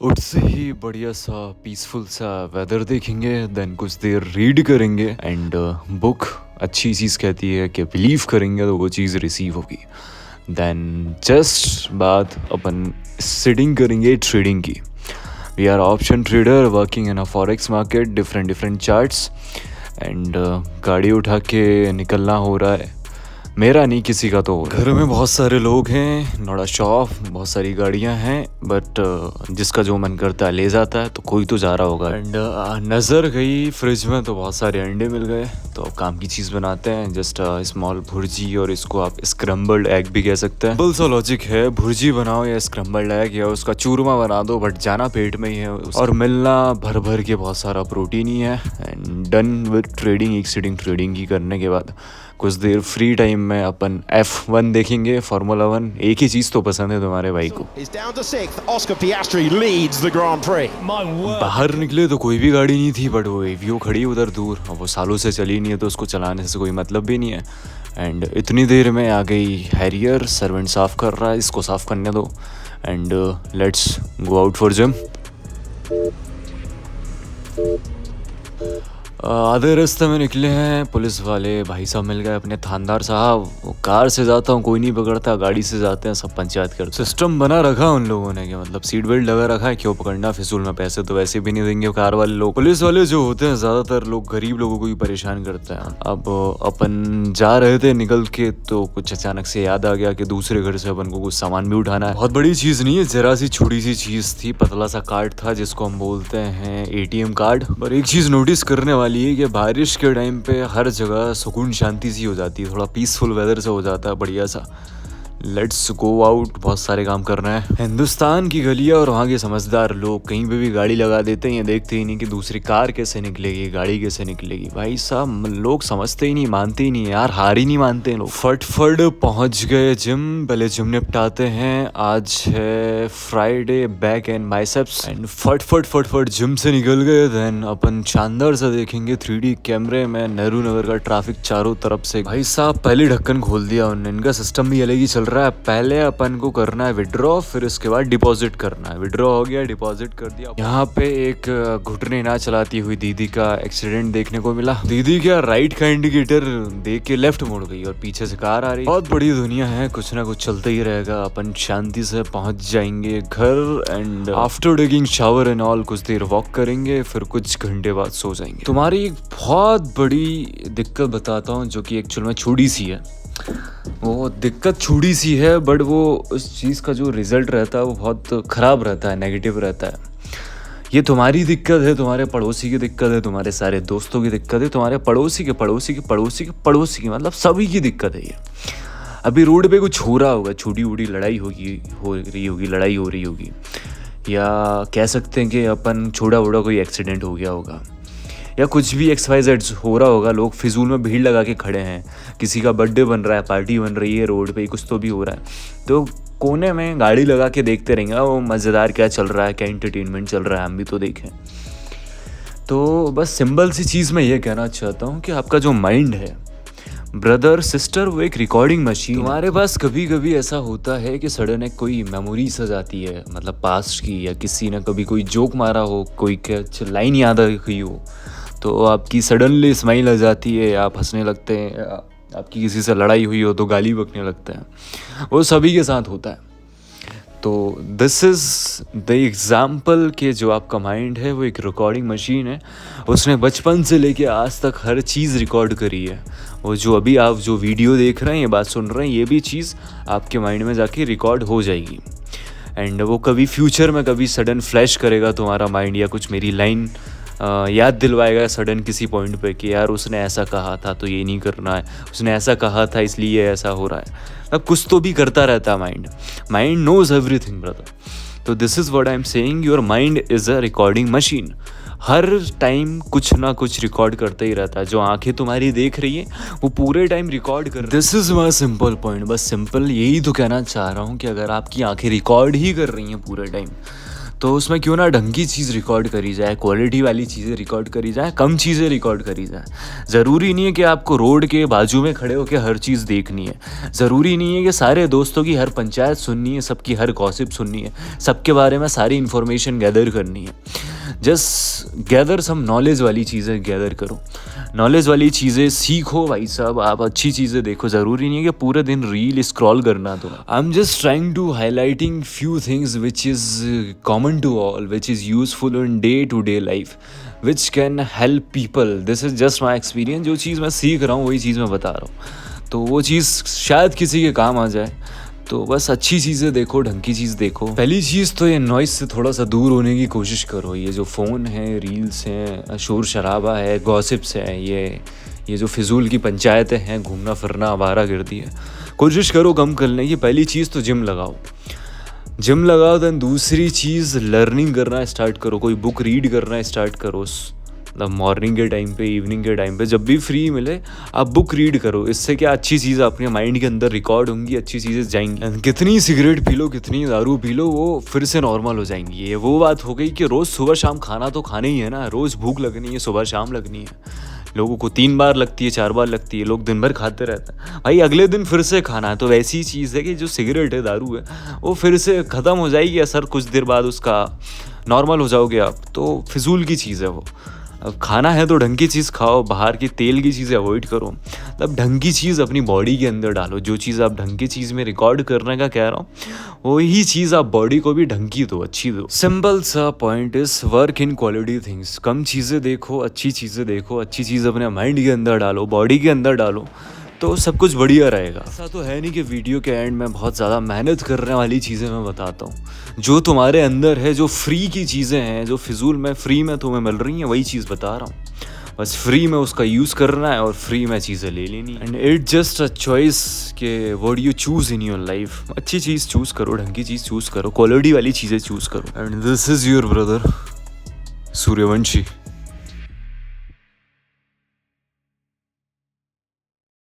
उठते ही बढ़िया सा पीसफुल सा वेदर देखेंगे, देन कुछ देर रीड करेंगे एंड बुक अच्छी चीज़ कहती है कि बिलीव करेंगे तो वो चीज़ रिसीव होगी। देन जस्ट बाद अपन सिटिंग करेंगे ट्रेडिंग की। We are option trader working in a forex market, different different charts and गाड़ी उठा के निकलना हो रहा है। मेरा नहीं, किसी का तो हो रहा है। घर में बहुत सारे लोग हैं, नोड़ा शॉप, बहुत सारी गाड़ियां हैं, बट जिसका जो मन करता है ले जाता है, तो कोई तो जा रहा होगा। एंड नज़र गई फ्रिज में तो बहुत सारे अंडे मिल गए, तो अब काम की चीज़ बनाते हैं। जस्ट स्मॉल भुर्जी, और इसको आप स्क्रम्बल्ड एग भी कह सकते हैं। सिंपल सा लॉजिक है, भुर्जी बनाओ या स्क्रम्बल्ड एग या उसका चूरमा बना दो, बट जाना पेट में ही है और मिलना भर भर के बहुत सारा प्रोटीन ही है। एंड डन विद ट्रेडिंग, एक सिटिंग ट्रेडिंग की करने के बाद कुछ देर फ्री टाइम में अपन F1 देखेंगे, फार्मूला 1। एक ही चीज़ तो पसंद है तुम्हारे भाई को। बाहर निकले तो कोई भी गाड़ी नहीं थी, बट वो एवियो खड़ी उधर दूर, और वो सालों से चली नहीं है तो उसको चलाने से कोई मतलब भी नहीं है। एंड इतनी देर में आ गई हैरियर, सर्वेंट साफ़ कर रहा है, इसको साफ़ करने दो and let's go out for gym. आधे रास्ते में निकले हैं, पुलिस वाले भाई साहब मिल गए अपने थानदार साहब। वो कार से जाता हूँ कोई नहीं पकड़ता, गाड़ी से जाते हैं सब पंचायत करते। सिस्टम बना रखा उन लोगों ने कि मतलब सीट बेल्ट लगा रखा है, क्यों पकड़ना फिजूल में, पैसे तो वैसे भी नहीं देंगे कार वाले लोग। पुलिस वाले जो होते हैं ज़्यादातर लोग गरीब लोगों को ही परेशान करते हैं। अब अपन जा रहे थे निकल के, तो कुछ अचानक से याद आ गया कि दूसरे घर से अपन को कुछ सामान भी उठाना है। बहुत बड़ी चीज़ नहीं है, जरा सी छोटी सी चीज़ थी, पतला सा कार्ड था जिसको हम बोलते हैं ATM कार्ड। पर एक चीज़ नोटिस करने वाली है कि बारिश के टाइम पे हर जगह सुकून शांति सी हो जाती है, थोड़ा पीसफुल वेदर से हो जाता है बढ़िया सा। लेट्स गो आउट, बहुत सारे काम करना है। हिंदुस्तान की गलियां और वहाँ के समझदार लोग कहीं पे भी गाड़ी लगा देते हैं, ये देखते ही नहीं कि दूसरी कार कैसे निकलेगी, गाड़ी कैसे निकलेगी। भाई साहब लोग समझते ही नहीं, मानते ही नहीं यार, हार ही नहीं मानते लोग। फटफट पहुँच गए जिम, पहले जिम निपटाते हैं। आज है Friday, back and biceps, and फटफट जिम से निकल गए। देन अपन शानदार सा देखेंगे 3D कैमरे में नेहरू नगर का ट्रैफिक चारों तरफ से। भाई साहब पहले ढक्कन खोल दिया उन्होंने, इनका सिस्टम भी अलग ही चल रहा है। पहले अपन को करना है विड्रॉ, फिर उसके बाद डिपॉजिट करना है। विड्रॉ हो गया, डिपॉजिट कर दिया। यहाँ पे एक घुटने ना चलाती हुई दीदी का एक्सीडेंट देखने को मिला। दीदी क्या राइट का इंडिकेटर देख के लेफ्ट मुड़ गई और पीछे से कार आ रही। बहुत बड़ी दुनिया है, कुछ ना कुछ चलता ही रहेगा। अपन शांति से पहुंच जाएंगे घर and after taking shower and all कुछ देर वॉक करेंगे, फिर कुछ घंटे बाद सो जाएंगे। तुम्हारी एक बहुत बड़ी दिक्कत बताता हूँ जो कि एक्चुअल में छोटी सी है। वो दिक्कत छोटी सी है, बट वो उस चीज़ का जो रिजल्ट रहता है वो बहुत ख़राब रहता है, नेगेटिव रहता है। ये तुम्हारी दिक्कत है, तुम्हारे पड़ोसी की दिक्कत है, तुम्हारे सारे दोस्तों की दिक्कत है, तुम्हारे पड़ोसी के पड़ोसी के पड़ोसी के पड़ोसी की, मतलब सभी की दिक्कत है ये। अभी रोड पे कुछ हो रहा होगा, छोटी वोटी लड़ाई हो रही होगी, या कह सकते हैं कि अपन छोटा वोटा कोई एक्सीडेंट हो गया होगा, या कुछ भी XYZ हो रहा होगा। लोग फिजूल में भीड़ लगा के खड़े हैं, किसी का बर्थडे बन रहा है, पार्टी बन रही है, रोड पे कुछ तो भी हो रहा है, तो कोने में गाड़ी लगा के देखते रहेंगे वो मज़ेदार क्या चल रहा है, क्या इंटरटेनमेंट चल रहा है, हम भी तो देखें। तो बस सिंपल सी चीज़ मैं ये कहना चाहता हूँ कि आपका जो माइंड है ब्रदर सिस्टर, वो एक रिकॉर्डिंग मशीन। तुम्हारे पास कभी कभी ऐसा होता है कि सडन एक कोई मेमोरी आ जाती है, मतलब पास्ट की, या किसी ने कभी कोई जोक मारा हो, कोई लाइन याद आ गई हो, तो आपकी सडनली स्माइल आ जाती है, आप हंसने लगते हैं। आपकी किसी से लड़ाई हुई हो तो गाली बकने लगते हैं, वो सभी के साथ होता है। तो दिस इज़ द एग्ज़ाम्पल कि जो आपका माइंड है वो एक रिकॉर्डिंग मशीन है। उसने बचपन से लेके आज तक हर चीज़ रिकॉर्ड करी है। वो जो अभी आप जो वीडियो देख रहे हैं, ये बात सुन रहे हैं, ये भी चीज़ आपके माइंड में जाके रिकॉर्ड हो जाएगी। एंड वो कभी फ्यूचर में कभी सडन फ्लैश करेगा तुम्हारा माइंड, या कुछ मेरी लाइन याद दिलवाएगा सडन किसी पॉइंट पे कि यार उसने ऐसा कहा था तो ये नहीं करना है, उसने ऐसा कहा था इसलिए ऐसा हो रहा है। अब कुछ तो भी करता रहता है माइंड नोज एवरीथिंग ब्रदर। तो this is what I am saying, your mind is a recording machine. Her time कुछ ना कुछ रिकॉर्ड करता ही रहता है। जो आंखें तुम्हारी देख रही है वो पूरे टाइम रिकॉर्ड कर रही है। This is my simple point, बस सिंपल यही तो कहना चाह रहा हूँ कि अगर आपकी आंखें रिकॉर्ड ही कर रही हैं पूरे टाइम, तो उसमें क्यों ना ढंग की चीज़ रिकॉर्ड करी जाए, क्वालिटी वाली चीज़ें रिकॉर्ड करी जाए, कम चीज़ें रिकॉर्ड करी जाए। ज़रूरी नहीं है कि आपको रोड के बाजू में खड़े होकर हर चीज़ देखनी है। ज़रूरी नहीं है कि सारे दोस्तों की हर पंचायत सुननी है, सबकी हर गॉसिप सुननी है, सबके बारे में सारी इन्फॉर्मेशन गैदर करनी है। जस्ट गैदर सम नॉलेज वाली चीज़ें गैदर करो, नॉलेज वाली चीज़ें सीखो भाई साहब। आप अच्छी चीज़ें देखो, ज़रूरी नहीं है कि पूरे दिन रील स्क्रॉल करना। तो I am just trying to highlighting few things which is common to all, which is useful in day to day life, which can help people. This is just my experience. जो चीज़ मैं सीख रहा हूँ वही चीज़ मैं बता रहा हूँ, तो वो चीज़ शायद किसी के काम आ जाए। तो बस अच्छी चीज़ें देखो, ढंग की चीज़ देखो। पहली चीज़ तो ये नॉइस से थोड़ा सा दूर होने की कोशिश करो। ये जो फ़ोन है, रील्स हैं, शोर शराबा है, गॉसिप्स है, ये जो फिजूल की पंचायतें हैं, घूमना फिरना, आवारागर्दी है, कोशिश करो कम करने की। पहली चीज़ तो जिम लगाओ, जिम लगाओ। दैन दूसरी चीज़ लर्निंग करना स्टार्ट करो, कोई बुक रीड करना स्टार्ट करो। मतलब मॉर्निंग के टाइम पे, इवनिंग के टाइम पे, जब भी फ्री मिले आप बुक रीड करो। इससे क्या अच्छी चीज़ें अपने माइंड के अंदर रिकॉर्ड होंगी, अच्छी चीज़ें जाएंगी। कितनी सिगरेट पी लो, कितनी दारू पी लो, वो फिर से नॉर्मल हो जाएंगी। ये वो बात हो गई कि रोज़ सुबह शाम खाना तो खाना ही है ना, रोज़ भूख लगनी है, सुबह शाम लगनी है। लोगों को 3 बार लगती है, 4 बार लगती है, लोग दिन भर खाते रहते हैं भाई, अगले दिन फिर से खाना है। तो वैसी चीज़ है कि जो सिगरेट है, दारू है, वो फिर से ख़त्म हो जाएगी असर, कुछ देर बाद उसका नॉर्मल हो जाओगे आप। तो फिजूल की चीज़ है वो। अब खाना है तो ढंग की चीज़ खाओ, बाहर की तेल की चीज़ें अवॉइड करो। मतलब ढंग की चीज़ अपनी बॉडी के अंदर डालो। जो चीज़ आप ढंग की चीज़ में रिकॉर्ड करने का कह रहा हूँ, वही चीज़ आप बॉडी को भी ढंग की दो, अच्छी दो। सिंपल सा point is work in quality things. कम चीज़ें देखो, अच्छी चीज़ें देखो, अच्छी चीज़ अपने माइंड के अंदर डालो, बॉडी के अंदर डालो, तो सब कुछ बढ़िया रहेगा। ऐसा तो है नहीं कि वीडियो के एंड में बहुत ज़्यादा मेहनत करने वाली चीज़ें मैं बताता हूँ। जो तुम्हारे अंदर है, जो फ्री की चीज़ें हैं, जो फिजूल में फ्री में तुम्हें मिल रही हैं, वही चीज़ बता रहा हूँ। बस फ्री में उसका यूज़ करना है और फ्री में चीज़ें ले लेनी है। And it just a choice के what you choose in your life. अच्छी चीज़ चूज़ करो, ढंग की चीज़ चूज़ करो, क्वालिटी वाली चीज़ें चूज़ करो। And this is your brother Suryavanshi.